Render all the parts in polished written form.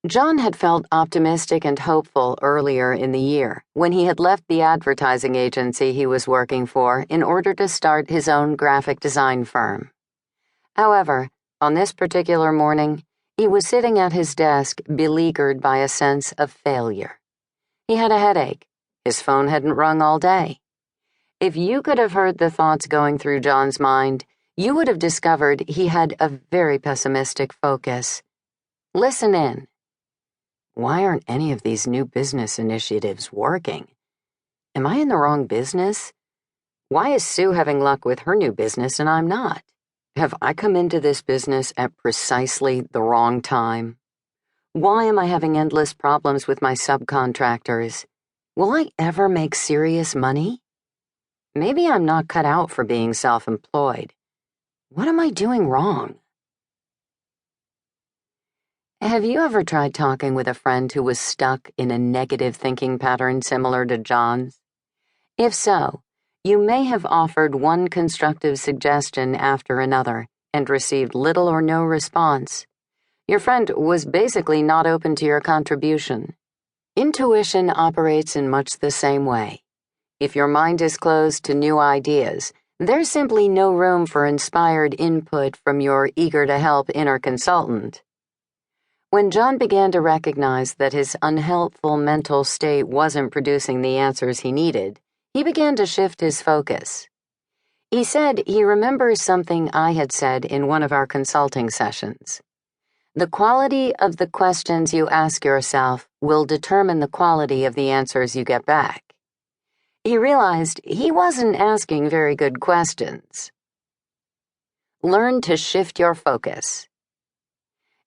John had felt optimistic and hopeful earlier in the year when he had left the advertising agency he was working for in order to start his own graphic design firm. However, on this particular morning, he was sitting at his desk beleaguered by a sense of failure. He had a headache. His phone hadn't rung all day. If you could have heard the thoughts going through John's mind, you would have discovered he had a very pessimistic focus. Listen in. Why aren't any of these new business initiatives working? Am I in the wrong business? Why is Sue having luck with her new business and I'm not? Have I come into this business at precisely the wrong time? Why am I having endless problems with my subcontractors? Will I ever make serious money? Maybe I'm not cut out for being self-employed. What am I doing wrong? Have you ever tried talking with a friend who was stuck in a negative thinking pattern similar to John's? If so, you may have offered one constructive suggestion after another and received little or no response. Your friend was basically not open to your contribution. Intuition operates in much the same way. If your mind is closed to new ideas, there's simply no room for inspired input from your eager-to-help inner consultant. When John began to recognize that his unhelpful mental state wasn't producing the answers he needed, he began to shift his focus. He said he remembers something I had said in one of our consulting sessions. The quality of the questions you ask yourself will determine the quality of the answers you get back. He realized he wasn't asking very good questions. Learn to shift your focus.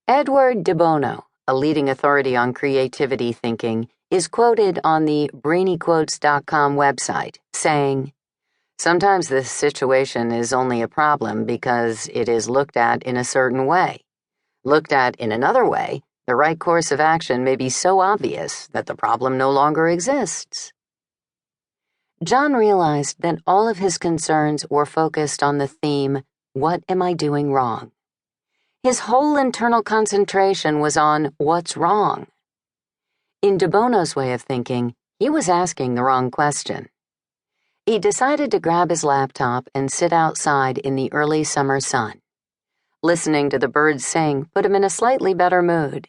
Edward de Bono, a leading authority on creativity thinking, is quoted on the brainyquotes.com website, saying, "Sometimes this situation is only a problem because it is looked at in a certain way. Looked at in another way, the right course of action may be so obvious that the problem no longer exists." John realized that all of his concerns were focused on the theme, "What am I doing wrong?" His whole internal concentration was on what's wrong. In de Bono's way of thinking, he was asking the wrong question. He decided to grab his laptop and sit outside in the early summer sun. Listening to the birds sing put him in a slightly better mood.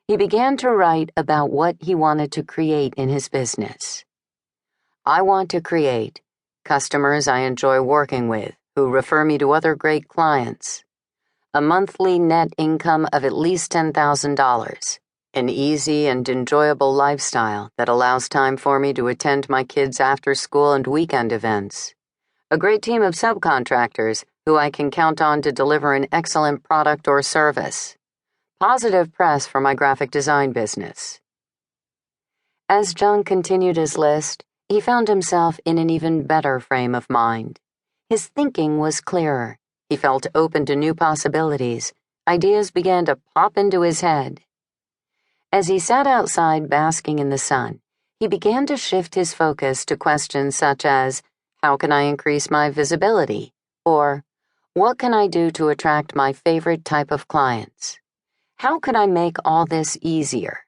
He began to write about what he wanted to create in his business. "I want to create customers I enjoy working with who refer me to other great clients. A monthly net income of at least $10,000, an easy and enjoyable lifestyle that allows time for me to attend my kids' after-school and weekend events. A great team of subcontractors who I can count on to deliver an excellent product or service. Positive press for my graphic design business." As John continued his list, he found himself in an even better frame of mind. His thinking was clearer. He felt open to new possibilities. Ideas began to pop into his head. As he sat outside basking in the sun, he began to shift his focus to questions such as, "How can I increase my visibility?" or "What can I do to attract my favorite type of clients? How could I make all this easier?"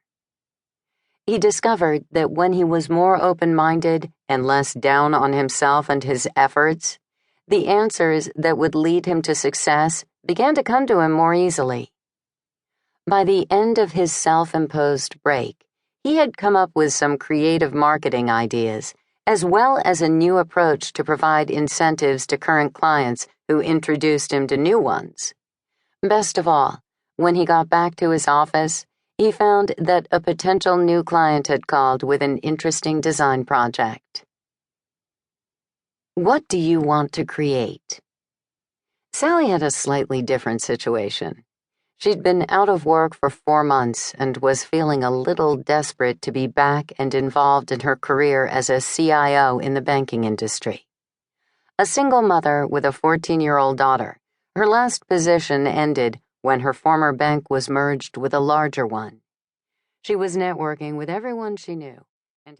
He discovered that when he was more open-minded and less down on himself and his efforts, the answers that would lead him to success began to come to him more easily. By the end of his self-imposed break, he had come up with some creative marketing ideas, as well as a new approach to provide incentives to current clients who introduced him to new ones. Best of all, when he got back to his office, he found that a potential new client had called with an interesting design project. What do you want to create? Sally had a slightly different situation. She'd been out of work for 4 months and was feeling a little desperate to be back and involved in her career as a CIO in the banking industry. A single mother with a 14-year-old daughter, her last position ended when her former bank was merged with a larger one. She was networking with everyone she knew.